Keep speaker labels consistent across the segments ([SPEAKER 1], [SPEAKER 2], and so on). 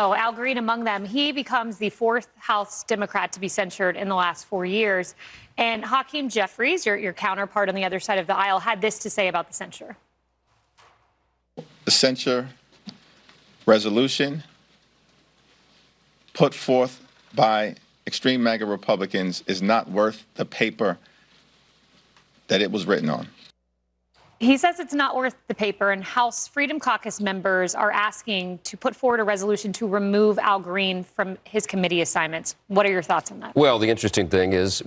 [SPEAKER 1] Oh, Al Green among them. He becomes the fourth House Democrat to be censured in the last 4 years. And Hakeem Jeffries, your counterpart on the other side of the aisle, had this to say about the censure.
[SPEAKER 2] The censure resolution put forth by extreme MAGA Republicans is not worth the paper that it was written on.
[SPEAKER 1] He says it's not worth the paper, and House Freedom Caucus members are asking to put forward a resolution to remove Al Green from his committee assignments. What are your thoughts on that?
[SPEAKER 3] Well, the interesting thing is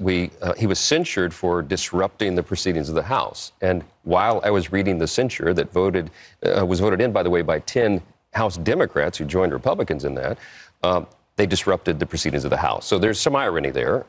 [SPEAKER 3] he was censured for disrupting the proceedings of the House. And while I was reading the censure that was voted in, by the way, by 10 House Democrats who joined Republicans in that, they disrupted the proceedings of the House. So there's some irony there.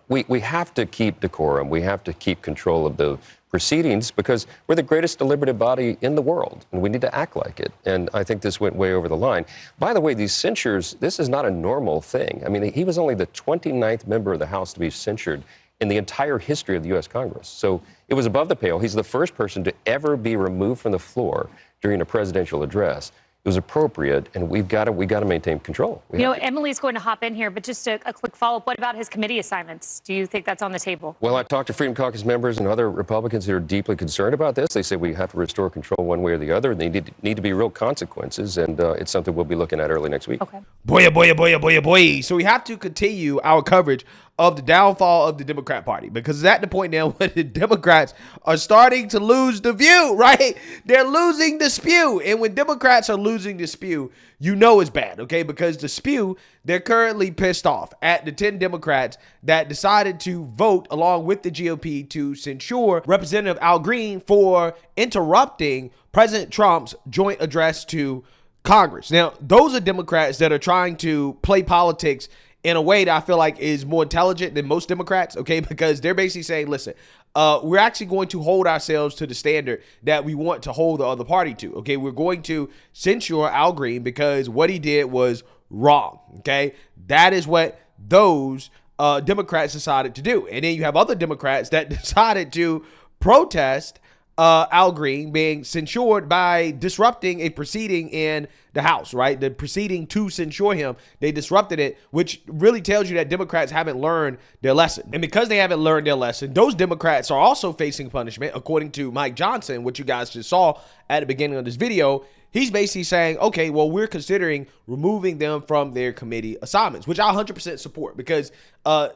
[SPEAKER 3] We have to keep decorum. We have to keep control of the proceedings because we're the greatest deliberative body in the world, and we need to act like it. And I think this went way over the line. By the way, these censures, this is not a normal thing. I mean, he was only the 29th member of the House to be censured in the entire history of the U.S. Congress. So it was above the pale. He's the first person to ever be removed from the floor during a presidential address. It was appropriate, and we've got to maintain control.
[SPEAKER 1] Emily's going to hop in here, but just a quick follow-up. What about his committee assignments? Do you think that's on the table?
[SPEAKER 3] Well, I talked to Freedom Caucus members and other Republicans who are deeply concerned about this. They say we have to restore control one way or the other, and they need to be real consequences, and it's something we'll be looking at early next week.
[SPEAKER 1] Okay.
[SPEAKER 4] Boy. So we have to continue our coverage of the downfall of the Democrat Party, because it's at the point now where the Democrats are starting to lose the view, right? They're losing the spew. And when Democrats are losing the spew, you know it's bad, okay? Because the spew, they're currently pissed off at the 10 Democrats that decided to vote along with the GOP to censure Representative Al Green for interrupting President Trump's joint address to Congress. Now, those are Democrats that are trying to play politics in a way that I feel like is more intelligent than most Democrats, okay? Because they're basically saying, listen, we're actually going to hold ourselves to the standard that we want to hold the other party to, okay? We're going to censure Al Green because what he did was wrong, okay? That is what those Democrats decided to do. And then you have other Democrats that decided to protest Al Green being censured by disrupting a proceeding in the House, right? The proceeding to censure him, they disrupted it, which really tells you that Democrats haven't learned their lesson. And because they haven't learned their lesson, those Democrats are also facing punishment, according to Mike Johnson, which you guys just saw at the beginning of this video. He's basically saying, okay, well, we're considering removing them from their committee assignments, which I 100% support, because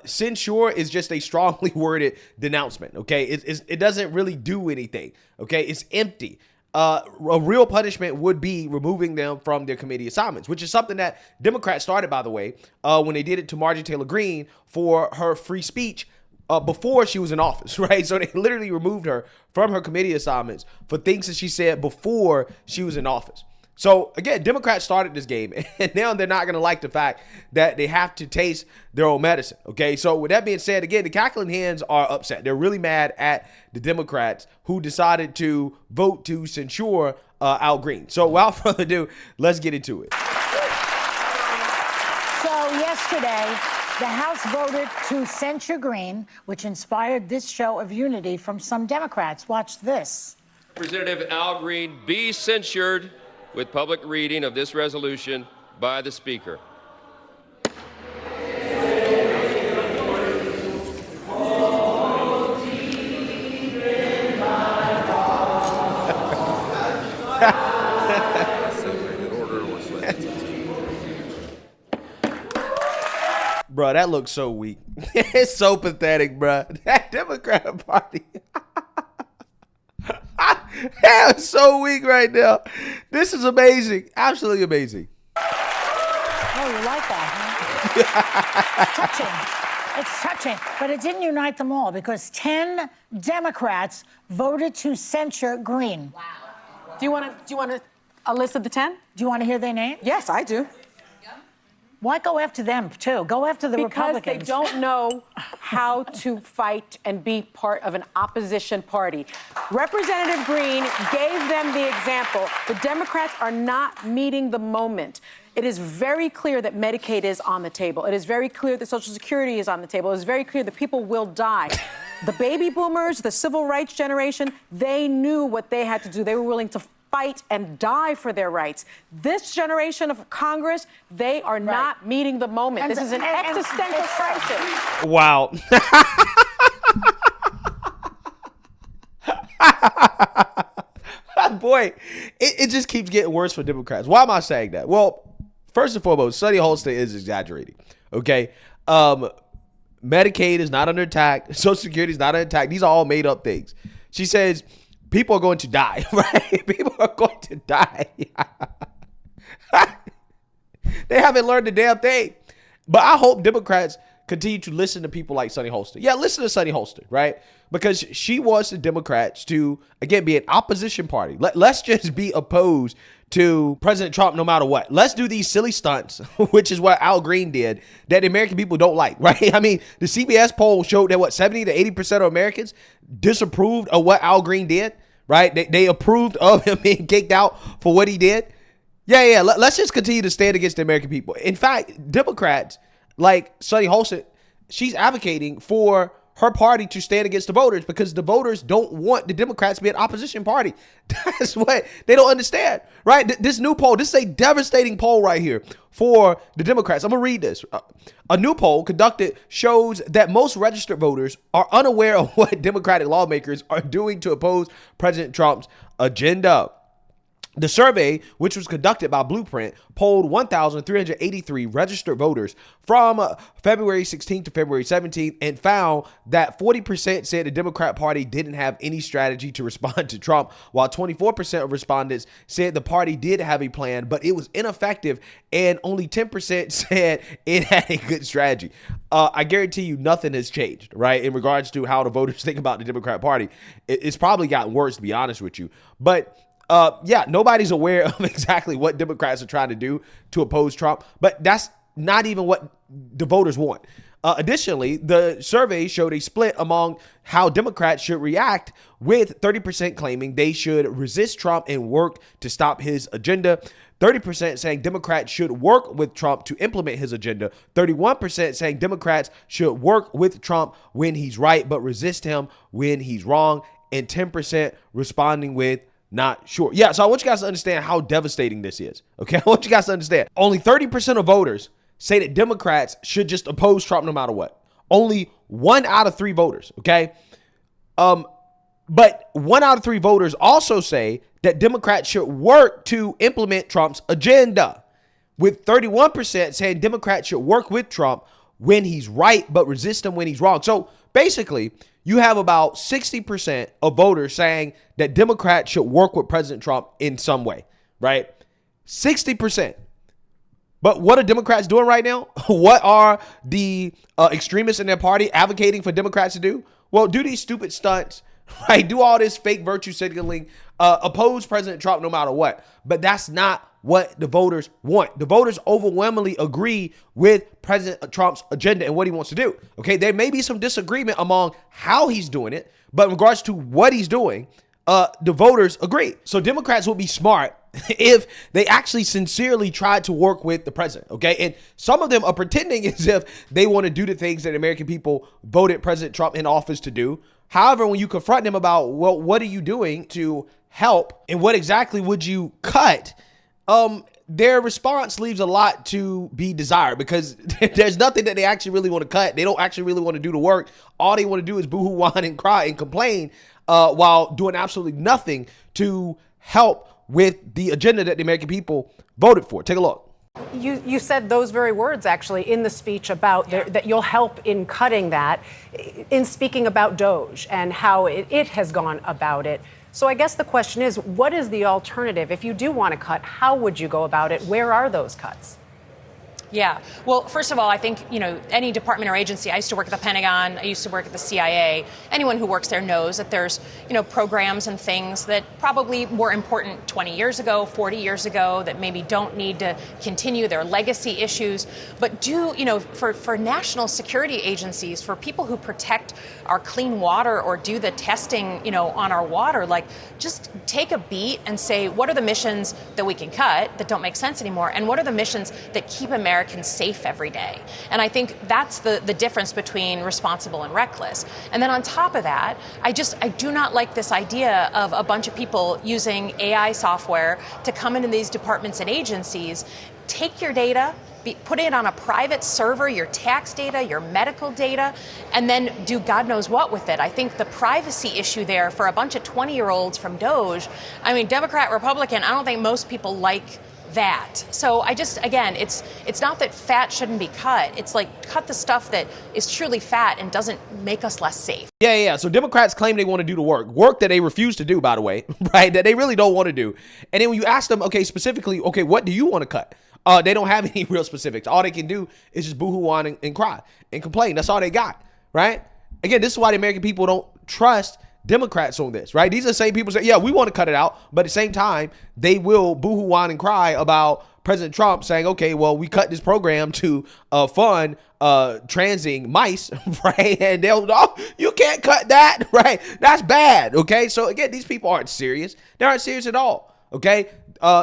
[SPEAKER 4] censure is just a strongly worded denouncement, okay? It doesn't really do anything, okay? It's empty. A real punishment would be removing them from their committee assignments, which is something that Democrats started, by the way, when they did it to Marjorie Taylor Greene for her free speech before she was in office, right? So they literally removed her from her committee assignments for things that she said before she was in office. So again, Democrats started this game, and now they're not going to like the fact that they have to taste their own medicine, okay? So with that being said, again, the cackling hens are upset. They're really mad at the Democrats who decided to vote to censure Al Green. So without further ado, let's get into it.
[SPEAKER 5] So yesterday, the House voted to censure Green, which inspired this show of unity from some Democrats. Watch this.
[SPEAKER 6] Representative Al Green be censured with public reading of this resolution by the Speaker.
[SPEAKER 4] Bro, that looks so weak. It's so pathetic, bro. That Democrat Party. That is so weak right now. This is amazing. Absolutely amazing.
[SPEAKER 5] Oh, you like that, huh? It's touching. But it didn't unite them all because 10 Democrats voted to censure Green.
[SPEAKER 7] Wow. Do you want a list of the 10?
[SPEAKER 5] Do you want to hear their names?
[SPEAKER 7] Yes, I do.
[SPEAKER 5] Why go after them, too? Go after the Republicans.
[SPEAKER 7] Because they don't know how to fight and be part of an opposition party. Representative Green gave them the example. The Democrats are not meeting the moment. It is very clear that Medicaid is on the table. It is very clear that Social Security is on the table. It is very clear that people will die. The baby boomers, the civil rights generation, they knew what they had to do. They were willing to fight and die for their rights. This generation of Congress, they are not meeting the moment. This is an existential crisis.
[SPEAKER 4] Wow. Boy, it just keeps getting worse for Democrats. Why am I saying that? Well, first and foremost, Sonny Hostin is exaggerating. Okay. Medicaid is not under attack. Social Security is not under attack. These are all made up things. She says people are going to die, right? People are going to die. They haven't learned a damn thing. But I hope Democrats continue to listen to people like Sonny Hostin. Yeah, listen to Sonny Hostin, right? Because she wants the Democrats to, again, be an opposition party. Let's just be opposed to President Trump no matter what. Let's do these silly stunts, which is what Al Green did, that the American people don't like, right? I mean, the CBS poll showed that, 70 to 80% of Americans disapproved of what Al Green did, right? They approved of him being kicked out for what he did. Yeah. Let's just continue to stand against the American people. In fact, Democrats like Sonny Hostin, she's advocating for her party to stand against the voters because the voters don't want the Democrats to be an opposition party. That's what they don't understand, right? This new poll, this is a devastating poll right here for the Democrats. I'm going to read this. A new poll conducted shows that most registered voters are unaware of what Democratic lawmakers are doing to oppose President Trump's agenda. The survey, which was conducted by Blueprint, polled 1,383 registered voters from February 16th to February 17th and found that 40% said the Democrat Party didn't have any strategy to respond to Trump, while 24% of respondents said the party did have a plan, but it was ineffective, and only 10% said it had a good strategy. I guarantee you nothing has changed, right, in regards to how the voters think about the Democrat Party. It's probably gotten worse, to be honest with you. But nobody's aware of exactly what Democrats are trying to do to oppose Trump, but that's not even what the voters want. Additionally, the survey showed a split among how Democrats should react, with 30% claiming they should resist Trump and work to stop his agenda, 30% saying Democrats should work with Trump to implement his agenda, 31% saying Democrats should work with Trump when he's right but resist him when he's wrong, and 10% responding with not sure. Yeah, so I want you guys to understand how devastating this is. Okay, I want you guys to understand. Only 30% of voters say that Democrats should just oppose Trump no matter what. Only 1 out of 3 voters, okay? But 1 out of 3 voters also say that Democrats should work to implement Trump's agenda, with 31% saying Democrats should work with Trump when he's right but resist him when he's wrong. So basically, you have about 60% of voters saying that Democrats should work with President Trump in some way, right? 60%. But what are Democrats doing right now? What are the extremists in their party advocating for Democrats to do? Well, do these stupid stunts, right? Do all this fake virtue signaling, oppose President Trump no matter what. But that's not what the voters want. The voters overwhelmingly agree with President Trump's agenda and what he wants to do. Okay, there may be some disagreement among how he's doing it, but in regards to what he's doing, the voters agree. So Democrats would be smart if they actually sincerely tried to work with the president, okay? And some of them are pretending as if they want to do the things that American people voted President Trump in office to do. However, when you confront them about, well, what are you doing to help and what exactly would you cut, their response leaves a lot to be desired, because there's nothing that they actually really want to cut. They don't actually really want to do the work. All they want to do is boohoo, whine, and cry and complain while doing absolutely nothing to help with the agenda that the American people voted for. Take a look.
[SPEAKER 7] You said those very words, actually, in the speech about that you'll help in cutting that, in speaking about DOJ and how it has gone about it. So I guess the question is, what is the alternative? If you do want to cut, how would you go about it? Where are those cuts?
[SPEAKER 8] Yeah. Well, first of all, I think, any department or agency, I used to work at the Pentagon, I used to work at the CIA. Anyone who works there knows that there's, programs and things that probably were important 20 years ago, 40 years ago, that maybe don't need to continue their legacy issues. But for national security agencies, for people who protect our clean water or do the testing, on our water, just take a beat and say, what are the missions that we can cut that don't make sense anymore? And what are the missions that keep America Americans safe every day. And I think that's the difference between responsible and reckless. And then on top of that, I do not like this idea of a bunch of people using AI software to come into these departments and agencies, take your data, put it on a private server, your tax data, your medical data, and then do God knows what with it. I think the privacy issue there for a bunch of 20-year-olds from Doge, I mean, Democrat, Republican, I don't think most people like that. So again, it's not that fat shouldn't be cut. It's like cut the stuff that is truly fat and doesn't make us less safe.
[SPEAKER 4] Yeah. So Democrats claim they want to do the work that they refuse to do, by the way, right? That they really don't want to do. And then when you ask them, okay, specifically, okay, what do you want to cut? They don't have any real specifics. All they can do is just boo-hoo on and cry and complain. That's all they got, right? Again, this is why the American people don't trust Democrats on this, right? These are the same people that say, yeah, we want to cut it out, but at the same time, they will boo-hoo, whine, and cry about President Trump saying, okay, well, we cut this program to fund transing mice, right? And they'll, oh, you can't cut that, right? That's bad, okay? So again, these people aren't serious. They aren't serious at all, okay?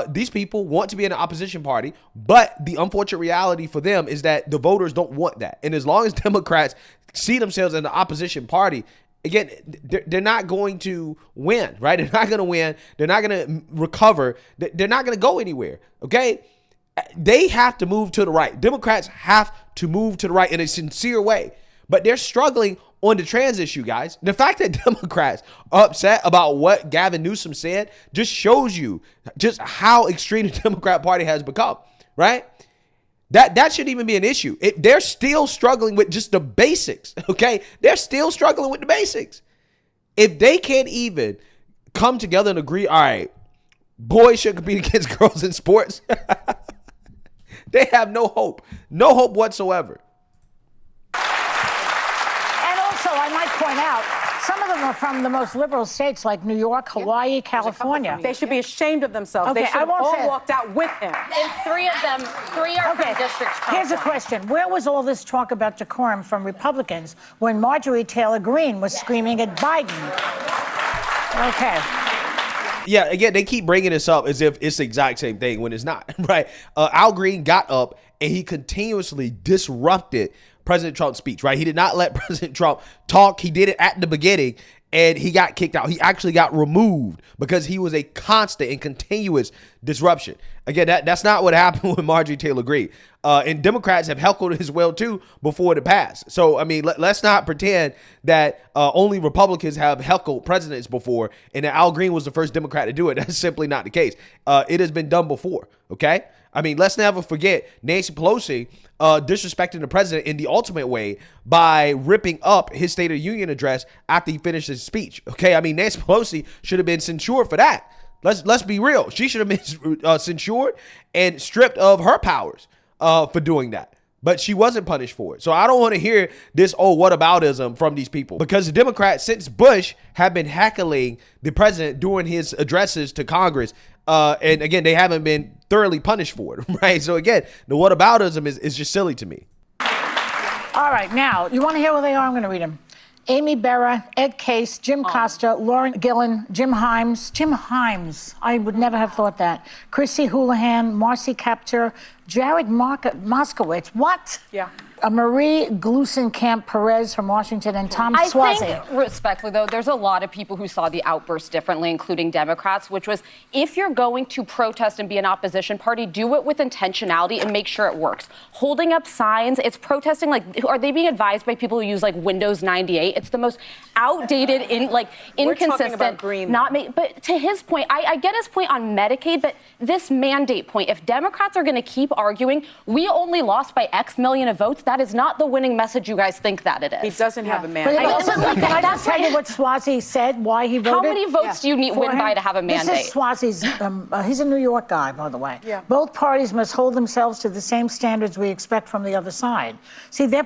[SPEAKER 4] These people want to be in an opposition party, but the unfortunate reality for them is that the voters don't want that. And as long as Democrats see themselves in the opposition party, again, they're not going to win, right? They're not going to win. They're not going to recover. They're not going to go anywhere, okay? They have to move to the right. Democrats have to move to the right in a sincere way, but they're struggling on the trans issue, guys. The fact that Democrats are upset about what Gavin Newsom said just shows you just how extreme the Democrat Party has become, right? That shouldn't even be an issue. They're still struggling with just the basics, okay? They're still struggling with the basics. If they can't even come together and agree, all right, boys should compete against girls in sports, they have no hope whatsoever.
[SPEAKER 5] And also, I might point out, some of them are from the most liberal states like New York, Hawaii, California.
[SPEAKER 7] They should be ashamed of themselves.
[SPEAKER 5] Okay,
[SPEAKER 7] They should have all walked out with him.
[SPEAKER 9] And three are from districts.
[SPEAKER 5] Here's a question. Where was all this talk about decorum from Republicans when Marjorie Taylor Greene was screaming at Biden? Okay.
[SPEAKER 4] Yeah, again, they keep bringing this up as if it's the exact same thing when it's not, right? Al Green got up and he continuously disrupted President Trump's speech, right? He did not let President Trump talk. He did it at the beginning and he got kicked out. He actually got removed because he was a constant and continuous disruption. Again, that's not what happened with Marjorie Taylor Greene. And Democrats have heckled as well, too, before the pass. So, I mean, let's not pretend that only Republicans have heckled presidents before and that Al Green was the first Democrat to do it. That's simply not the case. It has been done before, okay? I mean, let's never forget Nancy Pelosi disrespecting the president in the ultimate way by ripping up his State of the Union address after he finished his speech, okay? I mean, Nancy Pelosi should have been censured for that. Let's be real. She should have been censured and stripped of her powers for doing that. But she wasn't punished for it. So I don't want to hear this, oh, whataboutism from these people. Because the Democrats, since Bush, have been heckling the president during his addresses to Congress. And again, they haven't been thoroughly punished for it, right? So again, the whataboutism is just silly to me.
[SPEAKER 5] All right, now, you want to hear where they are? I'm going to read them. Amy Berra, Ed Case, Jim Costa, Lauren Gillen, Jim Himes, I would never have thought that. Chrissy Houlihan, Marcy Kaptur, Jared Moskowitz, what?
[SPEAKER 7] Yeah.
[SPEAKER 5] Marie Glusenkamp Perez from Washington, and Tom Suozzi.
[SPEAKER 9] I think, respectfully, though, there's a lot of people who saw the outburst differently, including Democrats, which was, if you're going to protest and be an opposition party, do it with intentionality and make sure it works. Holding up signs, it's protesting, like, are they being advised by people who use, like, Windows 98? It's the most outdated, inconsistent.
[SPEAKER 7] About green,
[SPEAKER 9] but to his point, I get his point on Medicaid, but this mandate point, if Democrats are going to keep arguing, we only lost by X million of votes, that is not the winning message you guys think that it is.
[SPEAKER 7] He doesn't have a mandate.
[SPEAKER 5] Can I just tell you what Suozzi said, why he voted?
[SPEAKER 9] How many votes do you need win by to have a mandate?
[SPEAKER 5] This is Suozzi's, he's a New York guy, by the way.
[SPEAKER 7] Yeah.
[SPEAKER 5] Both parties must hold themselves to the same standards we expect from the other side. See, they're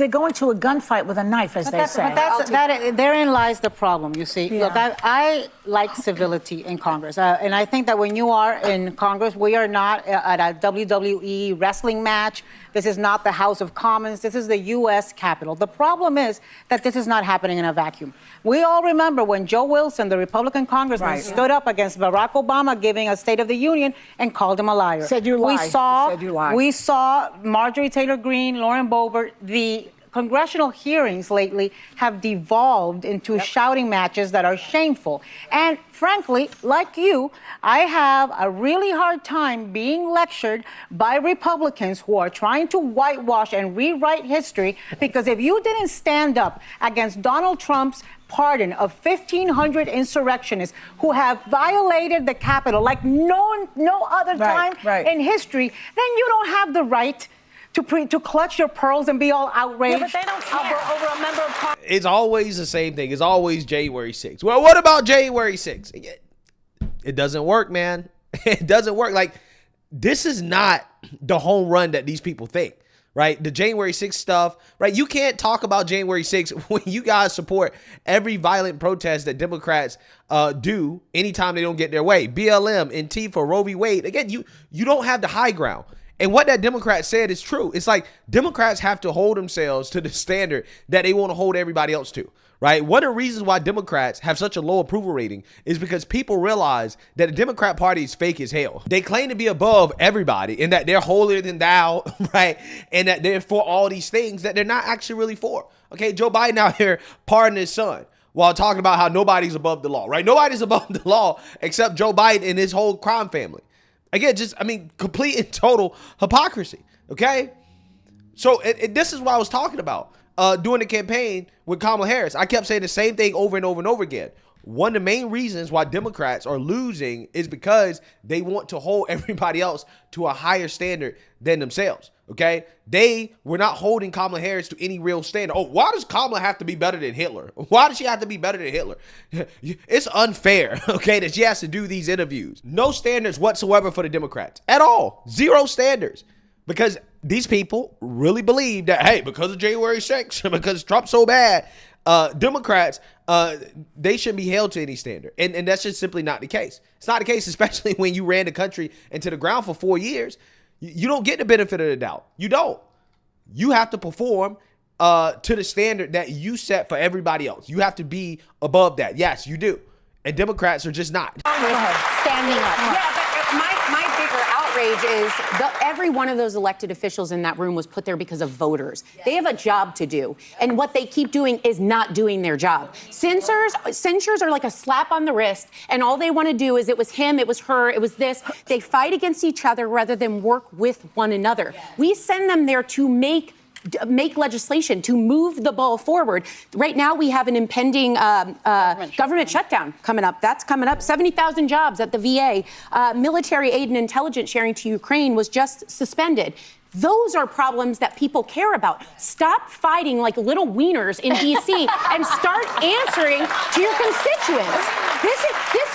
[SPEAKER 5] going to a gunfight with a knife, as they say.
[SPEAKER 10] But therein lies the problem, you see.
[SPEAKER 5] Yeah.
[SPEAKER 10] Look, I like civility in Congress. And I think that when you are in Congress, we are not at a WWE wrestling match. This is not the House of Congress. Commons. This is the U.S. Capitol. The problem is that this is not happening in a vacuum. We all remember when Joe Wilson, the Republican congressman, stood up against Barack Obama giving a State of the Union and called him a liar.
[SPEAKER 5] Said you lied.
[SPEAKER 10] We saw Marjorie Taylor Greene, Lauren Boebert, the congressional hearings lately have devolved into shouting matches that are shameful. And frankly, like you, I have a really hard time being lectured by Republicans who are trying to whitewash and rewrite history, because if you didn't stand up against Donald Trump's pardon of 1,500 insurrectionists who have violated the Capitol like no other time in history, then you don't have the right to clutch your pearls and be all outraged.
[SPEAKER 5] Yeah, but they don't care. Over a member of Congress.
[SPEAKER 4] It's always the same thing. It's always January 6th. Well, what about January 6th? It doesn't work, man. It doesn't work. Like, this is not the home run that these people think, right? The January 6th stuff, right? You can't talk about January 6th when you guys support every violent protest that Democrats do anytime they don't get their way. BLM, Antifa, Roe v. Wade. Again, you don't have the high ground. And what that Democrat said is true. It's like Democrats have to hold themselves to the standard that they want to hold everybody else to, right? One of the reasons why Democrats have such a low approval rating is because people realize that the Democrat Party is fake as hell. They claim to be above everybody and that they're holier than thou, right? And that they're for all these things that they're not actually really for. Okay, Joe Biden out here pardoning his son while talking about how nobody's above the law, right? Nobody's above the law except Joe Biden and his whole crime family. Again, complete and total hypocrisy, okay? So this is what I was talking about during the campaign with Kamala Harris. I kept saying the same thing over and over and over again. One of the main reasons why Democrats are losing is because they want to hold everybody else to a higher standard than themselves, okay? They were not holding Kamala Harris to any real standard. Oh, why does Kamala have to be better than Hitler? Why does she have to be better than Hitler? It's unfair, okay, that she has to do these interviews. No standards whatsoever for the Democrats at all. Zero standards. Because these people really believe that, hey, because of January 6th, because Trump's so bad, Democrats, they shouldn't be held to any standard. And that's just simply not the case. It's not the case, especially when you ran the country into the ground for 4 years. You don't get the benefit of the doubt. You don't. You have to perform to the standard that you set for everybody else. You have to be above that. Yes, you do. And Democrats are just not.
[SPEAKER 11] Standing up. Yeah, but my bigger outrage is every one of those elected officials in that room was put there because of voters. They have a job to do. And what they keep doing is not doing their job. Censures are like a slap on the wrist. And all they want to do is it was him, it was her, it was this. They fight against each other rather than work with one another. We send them there to make legislation, to move the ball forward. Right now, we have an impending government shutdown coming up. That's coming up. 70,000 jobs at the VA. Military aid and intelligence sharing to Ukraine was just suspended. Those are problems that people care about. Stop fighting like little wieners in D.C. and start answering to your constituents. This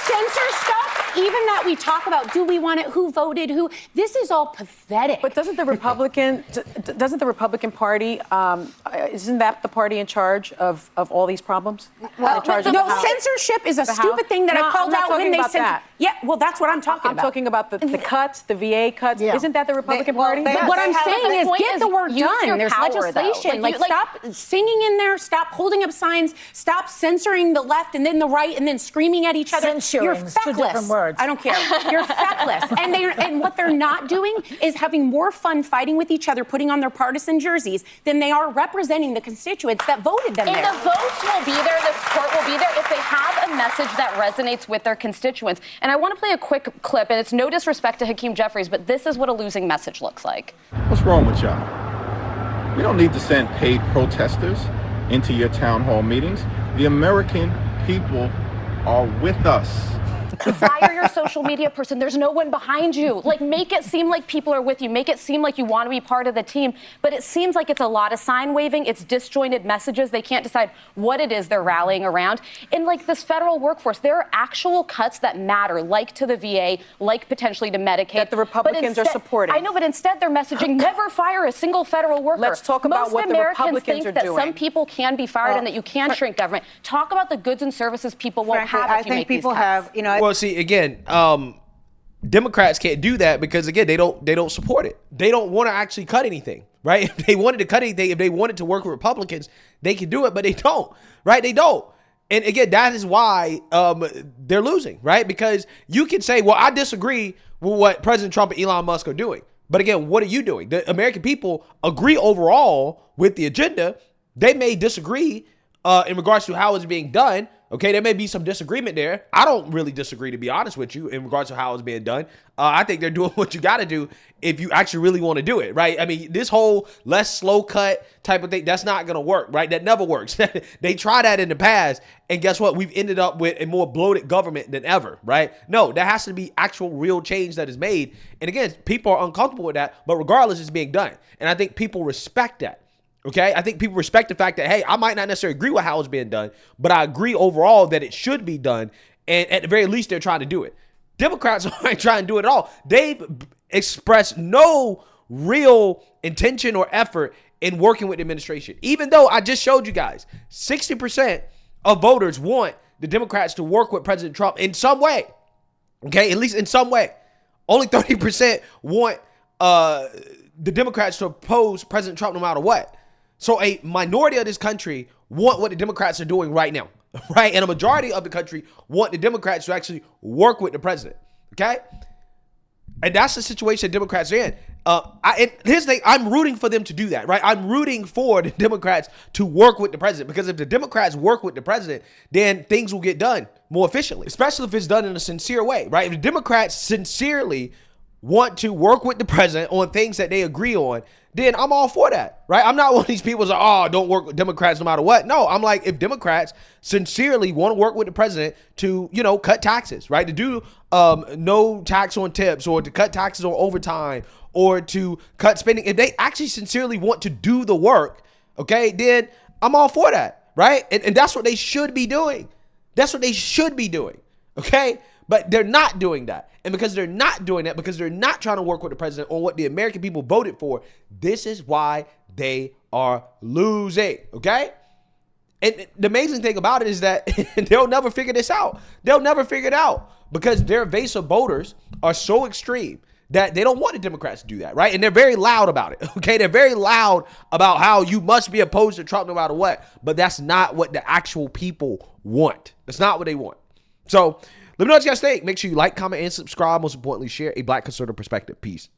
[SPEAKER 11] censor stuff, even that we talk about, do we want it, who voted, who, this is all pathetic.
[SPEAKER 7] But doesn't the Republican Party, isn't that the party in charge of all these problems?
[SPEAKER 11] Well, no, censorship is a stupid thing that I called out when they said. Yeah, well, that's what I'm talking about.
[SPEAKER 7] I'm talking about the cuts, the VA cuts. Yeah. Isn't that the Republican Party?
[SPEAKER 11] What I'm saying is get the work done. There's legislation. Like stop singing in there. Stop holding up signs. Stop censoring the left and then the right and then screaming at each other. You're feckless. 2 different words. I don't care. You're feckless. And what they're not doing is having more fun fighting with each other, putting on their partisan jerseys, than they are representing the constituents that voted them there.
[SPEAKER 9] And the votes will be there. The support will be there if they have a message that resonates with their constituents. And I want to play a quick clip, and it's no disrespect to Hakeem Jeffries, but this is what a losing message looks like.
[SPEAKER 2] What's wrong with y'all? We don't need to send paid protesters into your town hall meetings. The American people are with us.
[SPEAKER 9] Fire your social media person. There's no one behind you. Like, make it seem like people are with you. Make it seem like you want to be part of the team. But it seems like it's a lot of sign waving. It's disjointed messages. They can't decide what it is they're rallying around. In like this federal workforce, there are actual cuts that matter, like to the VA, like potentially to Medicaid.
[SPEAKER 7] That the Republicans are supporting.
[SPEAKER 9] I know, but instead they're messaging never fire a single federal worker.
[SPEAKER 7] Let's talk about what the Republicans are doing.
[SPEAKER 9] Most Americans think that some people can be fired and that you can shrink government. Talk about the goods and services people won't have if you make these cuts.
[SPEAKER 10] I think people have,
[SPEAKER 4] Well, see, again, Democrats can't do that because, again, they don't support it. They don't want to actually cut anything, right? If they wanted to cut anything, if they wanted to work with Republicans, they could do it, but they don't, right? They don't. And again, that is why they're losing, right? Because you can say, well, I disagree with what President Trump and Elon Musk are doing. But again, what are you doing? The American people agree overall with the agenda. They may disagree in regards to how it's being done. Okay, there may be some disagreement there. I don't really disagree, to be honest with you, in regards to how it's being done. I think they're doing what you got to do if you actually really want to do it, right? I mean, this whole less slow cut type of thing, that's not going to work, right? That never works. They tried that in the past, and guess what? We've ended up with a more bloated government than ever, right? No, there has to be actual real change that is made. And again, people are uncomfortable with that, but regardless, it's being done. And I think people respect that. Okay, I think people respect the fact that, hey, I might not necessarily agree with how it's being done, but I agree overall that it should be done. And at the very least, they're trying to do it. Democrats aren't trying to do it at all. They've expressed no real intention or effort in working with the administration. Even though I just showed you guys, 60% of voters want the Democrats to work with President Trump in some way. Okay, at least in some way. Only 30% want the Democrats to oppose President Trump no matter what. So a minority of this country want what the Democrats are doing right now, right? And a majority of the country want the Democrats to actually work with the president, okay? And that's the situation Democrats are in. And here's the thing, I'm rooting for them to do that, right? I'm rooting for the Democrats to work with the president, because if the Democrats work with the president, then things will get done more efficiently, especially if it's done in a sincere way, right? If the Democrats sincerely want to work with the president on things that they agree on, then I'm all for that, right? I'm not one of these people who's like, oh, don't work with Democrats no matter what. No, I'm like, if Democrats sincerely want to work with the president to, cut taxes, right? To do no tax on tips, or to cut taxes on overtime, or to cut spending. If they actually sincerely want to do the work, okay, then I'm all for that, right? And that's what they should be doing. That's what they should be doing, okay? But they're not doing that. And because they're not doing that, because they're not trying to work with the president on what the American people voted for, this is why they are losing, okay? And the amazing thing about it is that they'll never figure this out. They'll never figure it out because their base of voters are so extreme that they don't want the Democrats to do that, right? And they're very loud about it, okay? They're very loud about how you must be opposed to Trump no matter what. But that's not what the actual people want. That's not what they want. So let me know what you guys think. Make sure you like, comment, and subscribe. Most importantly, share a Black conservative perspective. Peace.